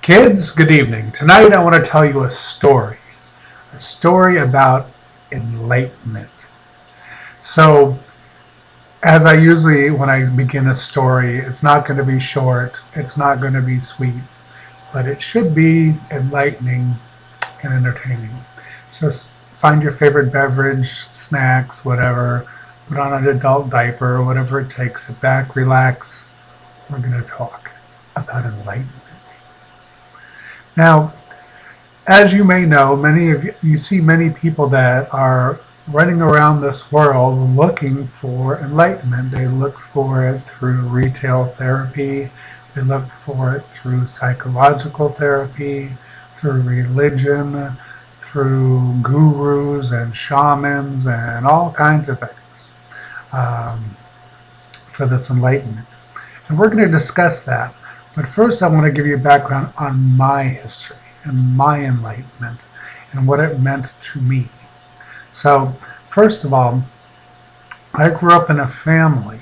Kids, good evening. Tonight I want to tell you a story about enlightenment. So, as I usually, when I begin a story, it's not going to be short, it's not going to be sweet, but it should be enlightening and entertaining. So, find your favorite beverage, snacks, whatever, put on an adult diaper, whatever it takes, sit back, relax. We're going to talk about enlightenment. Now, as you may know, you see many people that are running around this world looking for enlightenment. They look for it through retail therapy. They look for it through psychological therapy, through religion, through gurus and shamans and all kinds of things for this enlightenment. And we're going to discuss that. But first I want to give you a background on my history and my enlightenment and what it meant to me. So, first of all, I grew up in a family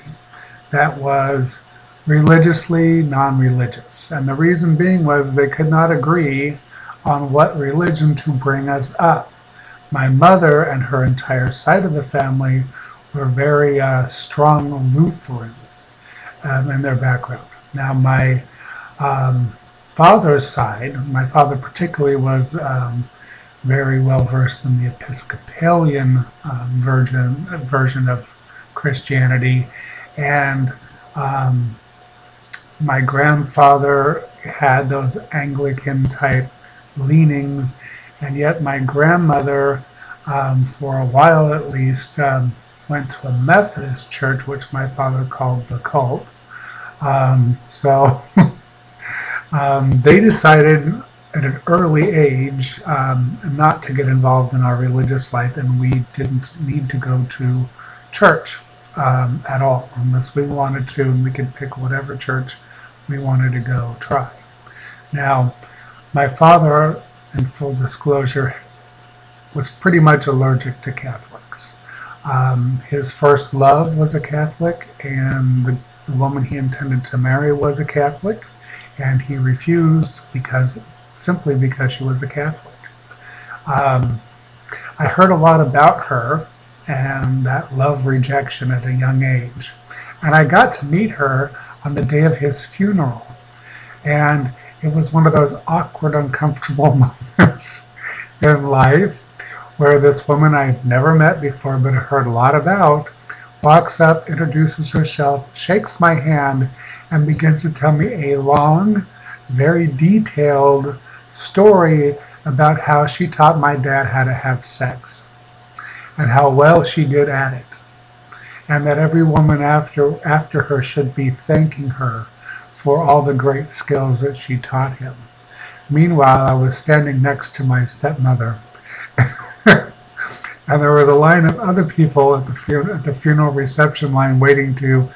that was religiously non-religious. And the reason being was they could not agree on what religion to bring us up. My mother and her entire side of the family were very strong Lutheran in their background. Now, my father's side, my father particularly was very well versed in the Episcopalian version of Christianity, and my grandfather had those Anglican type leanings, and yet my grandmother, for a while at least, went to a Methodist church, which my father called the cult. So they decided at an early age not to get involved in our religious life, and we didn't need to go to church at all unless we wanted to, and we could pick whatever church we wanted to go try. Now, my father, in full disclosure, was pretty much allergic to Catholics. His first love was a Catholic, and the woman he intended to marry was a Catholic, and he refused simply because she was a Catholic. I heard a lot about her and that love rejection at a young age, and I got to meet her on the day of his funeral, and it was one of those awkward, uncomfortable moments in life where this woman I'd never met before but heard a lot about walks up, introduces herself, shakes my hand, and begins to tell me a long, very detailed story about how she taught my dad how to have sex and how well she did at it, and that every woman after her should be thanking her for all the great skills that she taught him. Meanwhile, I was standing next to my stepmother and there was a line of other people at the funeral reception line waiting to,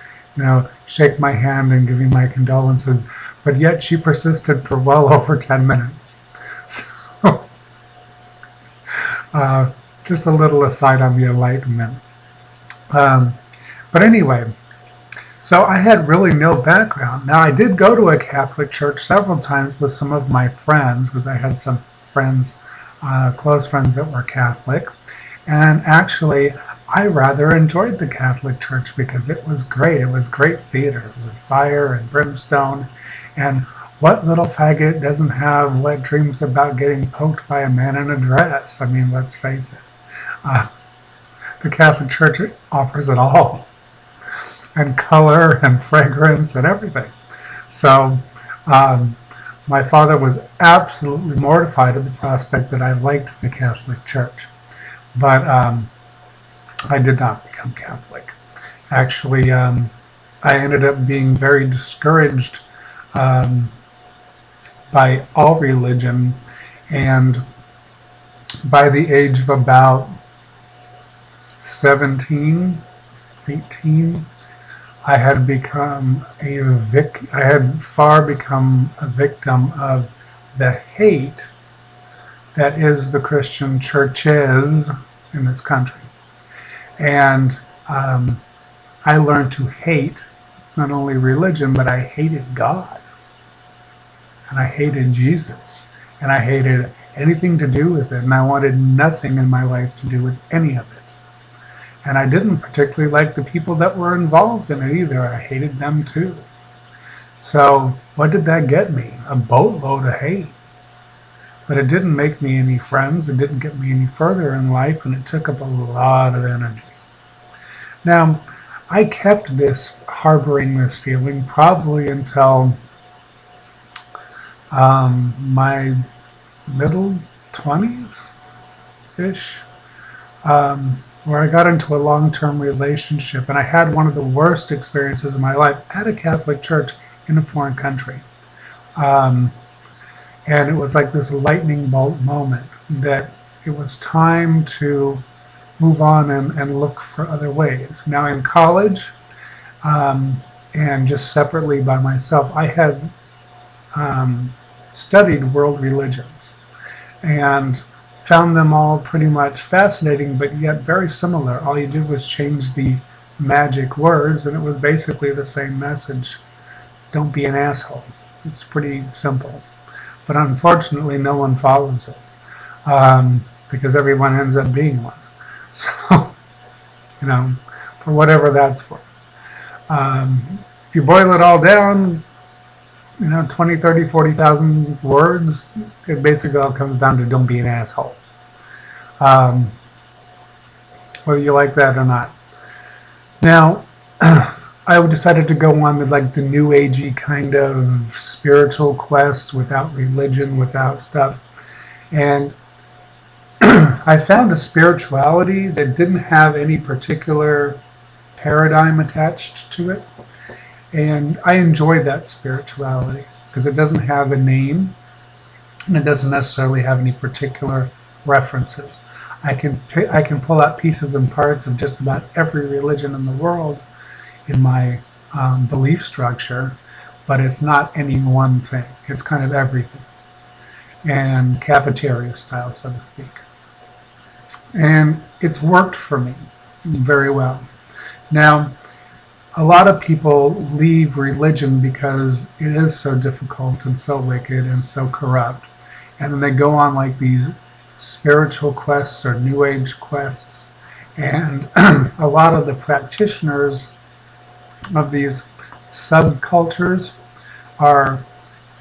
shake my hand and give me my condolences. But yet she persisted for well over 10 minutes. So, just a little aside on the Enlightenment. But anyway, so I had really no background. Now, I did go to a Catholic church several times with some of my friends, because I had some friends, close friends that were Catholic. And actually, I rather enjoyed the Catholic Church because it was great. It was great theater. It was fire and brimstone. And what little faggot doesn't have wet dreams about getting poked by a man in a dress? I mean, let's face it. The Catholic Church offers it all. And color and fragrance and everything. So my father was absolutely mortified at the prospect that I liked the Catholic Church. But I did not become Catholic. Actually, I ended up being very discouraged by all religion, and by the age of about 17, 18, I had become I had far become a victim of the hate that is the Christian churches in this country. And I learned to hate not only religion, but I hated God. and I hated Jesus, and I hated anything to do with it, and I wanted nothing in my life to do with any of it. And I didn't particularly like the people that were involved in it either. I hated them too. So what did that get me? A boatload of hate. But it didn't make me any friends. It didn't get me any further in life, and it took up a lot of energy. Now, I kept this, harboring this feeling, probably until my middle 20s-ish, where I got into a long-term relationship, and I had one of the worst experiences of my life at a Catholic church in a foreign country. And it was like this lightning bolt moment that it was time to move on and look for other ways. Now in college, and just separately by myself, I had studied world religions and found them all pretty much fascinating, but yet very similar. All you did was change the magic words, and it was basically the same message. Don't be an asshole. It's pretty simple. But unfortunately, no one follows it, because everyone ends up being one. So, for whatever that's worth. If you boil it all down, 20, 30, 40,000 words, it basically all comes down to don't be an asshole. Whether you like that or not. Now, I decided to go on with the new agey kind of spiritual quest without religion, without stuff. And I found a spirituality that didn't have any particular paradigm attached to it. And I enjoyed that spirituality because it doesn't have a name, and it doesn't necessarily have any particular references. I can pull out pieces and parts of just about every religion in the world in my belief structure, but it's not any one thing. It's kind of everything, and cafeteria style, so to speak. And it's worked for me very well. Now, a lot of people leave religion because it is so difficult and so wicked and so corrupt, and then they go on these spiritual quests or new age quests, and a lot of the practitioners of these subcultures are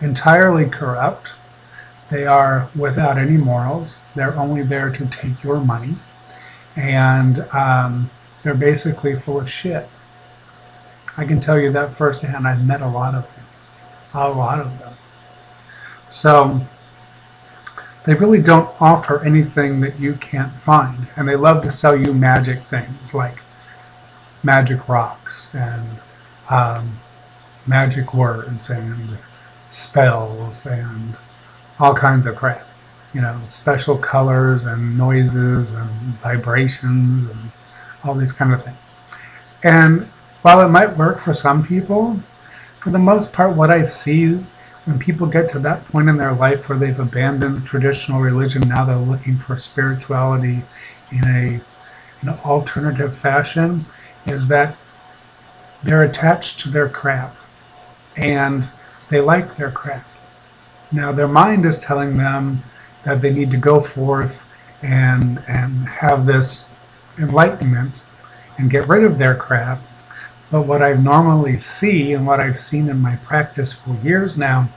entirely corrupt. They are without any morals. They're only there to take your money, and they're basically full of shit. I can tell you that firsthand. I've met a lot of them. So they really don't offer anything that you can't find, and they love to sell you magic things like magic rocks and magic words and spells and all kinds of crap. Special colors and noises and vibrations and all these kind of things. And while it might work for some people, for the most part, what I see when people get to that point in their life where they've abandoned traditional religion, now they're looking for spirituality in an alternative fashion, is that they're attached to their crap, and they like their crap. Now their mind is telling them that they need to go forth and have this enlightenment and get rid of their crap. But what I normally see, and what I've seen in my practice for years now,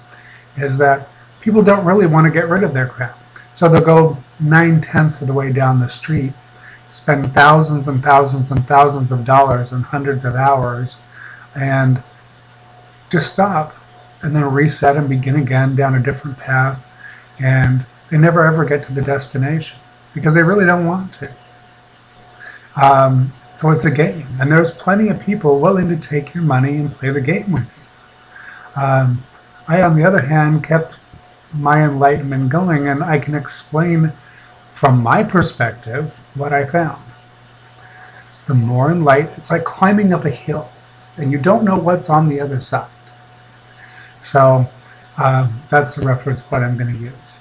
is that people don't really want to get rid of their crap. So they'll go 9/10 of the way down the street, spend thousands and thousands and thousands of dollars and hundreds of hours, and just stop, and then reset and begin again down a different path, and they never ever get to the destination because they really don't want to. So it's a game, and there's plenty of people willing to take your money and play the game with you. I, on the other hand, kept my enlightenment going, and I can explain from my perspective what I found. The more enlightened, it's like climbing up a hill, and you don't know what's on the other side. So that's the reference point I'm going to use.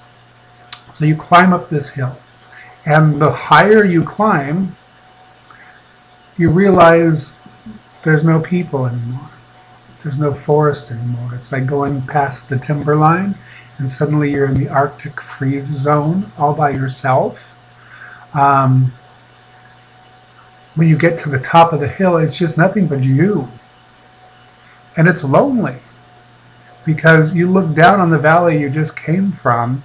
So you climb up this hill, and the higher you climb, you realize there's no people anymore. There's no forest anymore. It's like going past the timberline and suddenly you're in the Arctic freeze zone all by yourself. When you get to the top of the hill, it's just nothing but you. And it's lonely because you look down on the valley you just came from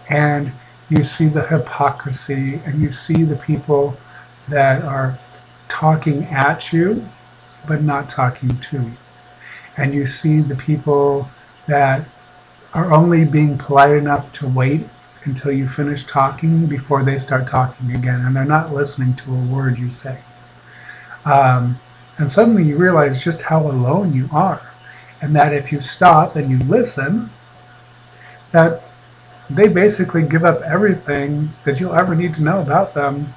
and you see the hypocrisy and you see the people that are talking at you but not talking to you. And you see the people that are only being polite enough to wait until you finish talking before they start talking again, and they're not listening to a word you say. And suddenly you realize just how alone you are, and that if you stop and you listen, that they basically give up everything that you'll ever need to know about them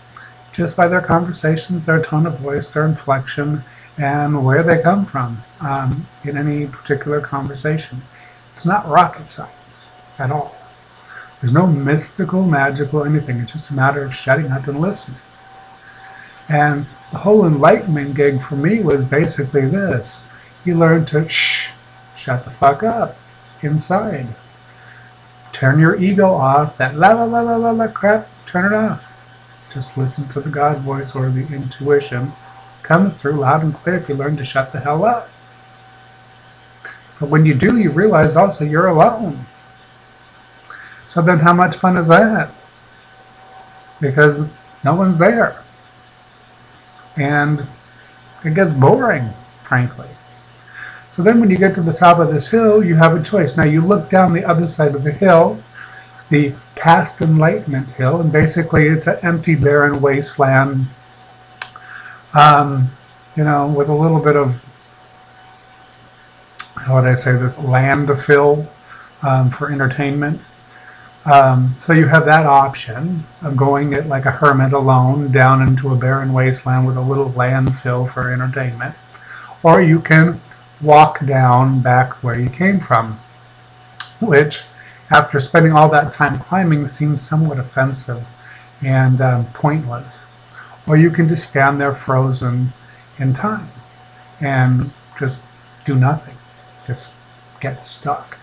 just by their conversations, their tone of voice, their inflection, and where they come from in any particular conversation. It's not rocket science at all. There's no mystical, magical, anything. It's just a matter of shutting up and listening. And the whole enlightenment gig for me was basically this. You learn to shut the fuck up inside. Turn your ego off. That la la la la la la crap, turn it off. Just listen to the God voice or the intuition. Comes through loud and clear if you learn to shut the hell up. But when you do, you realize also you're alone. So then how much fun is that? Because no one's there. And it gets boring, frankly. So then when you get to the top of this hill, you have a choice. Now you look down the other side of the hill, the past enlightenment hill, and basically it's an empty, barren wasteland, with a little bit of, how would I say this, land to fill for entertainment. So you have that option of going it like a hermit alone down into a barren wasteland with a little landfill for entertainment. Or you can walk down back where you came from, which after spending all that time climbing seems somewhat offensive and pointless. Or you can just stand there frozen in time and just do nothing, just get stuck.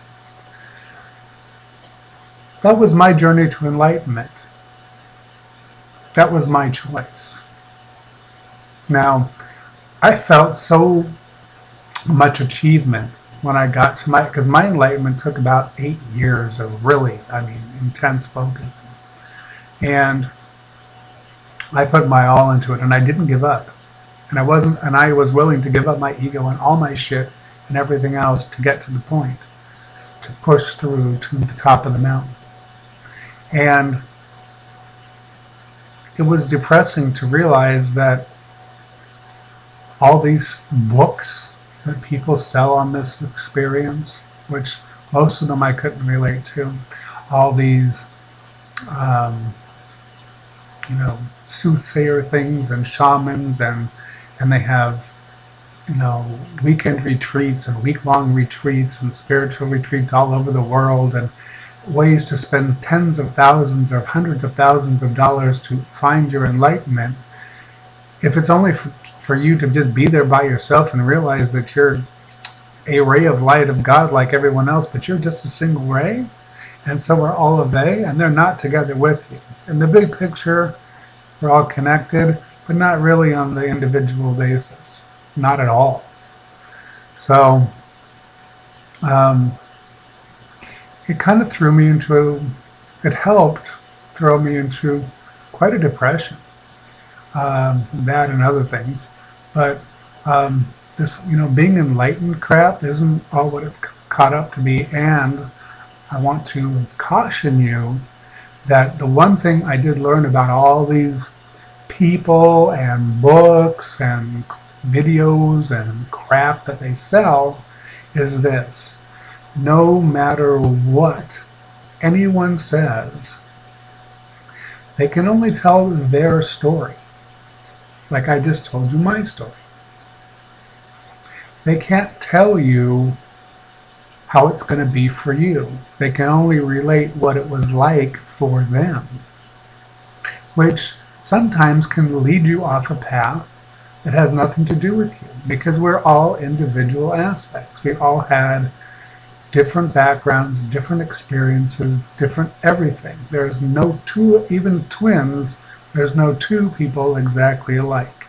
That was my journey to enlightenment. That was my choice. Now, I felt so much achievement when I got to because my enlightenment took about 8 years of really, intense focusing. And I put my all into it, and I didn't give up. And I was willing to give up my ego and all my shit and everything else to get to the point, to push through to the top of the mountain. And it was depressing to realize that all these books that people sell on this experience, which most of them I couldn't relate to, all these soothsayer things and shamans, and they have weekend retreats and week-long retreats and spiritual retreats all over the world, and ways to spend tens of thousands or hundreds of thousands of dollars to find your enlightenment. If it's only for you to just be there by yourself and realize that you're a ray of light of God like everyone else, but you're just a single ray, and so are all of they, and they're not together with you. In the big picture, we're all connected, but not really on the individual basis. Not at all. So, it kind of it helped throw me into quite a depression. That and other things. But this, being enlightened crap isn't all what it's caught up to be. And I want to caution you that the one thing I did learn about all these people and books and videos and crap that they sell is this. No matter what anyone says, they can only tell their story. Like I just told you my story. They can't tell you how it's going to be for you. They can only relate what it was like for them, which sometimes can lead you off a path It has nothing to do with you because we're all individual aspects. We all had different backgrounds, different experiences, different everything. There's no two, even twins, there's no two people exactly alike.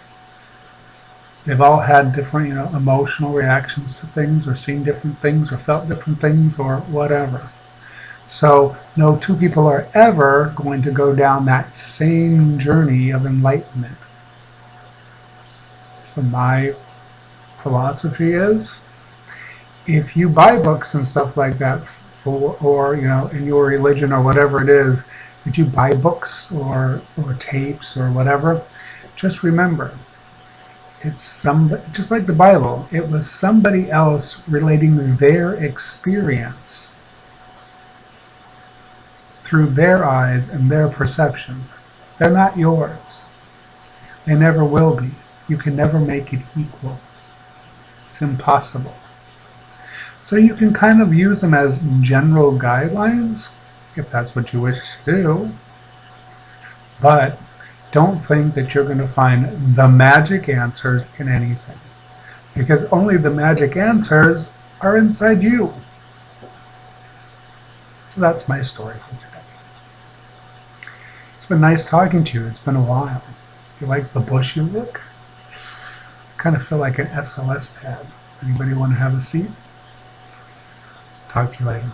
They've all had different, emotional reactions to things, or seen different things, or felt different things, or whatever. So no two people are ever going to go down that same journey of enlightenment. So my philosophy is, if you buy books and stuff like that for, or in your religion or whatever it is, if you buy books or tapes or whatever, just remember, it's somebody, just like the Bible, it was somebody else relating their experience through their eyes and their perceptions. They're not yours. They never will be. You can never make it equal. It's impossible. So you can kind of use them as general guidelines, if that's what you wish to do. But don't think that you're going to find the magic answers in anything, because only the magic answers are inside you. So that's my story for today. It's been nice talking to you. It's been a while. You like the bushy look? I kind of feel like an SOS pad. Anybody want to have a seat? Talk to you later.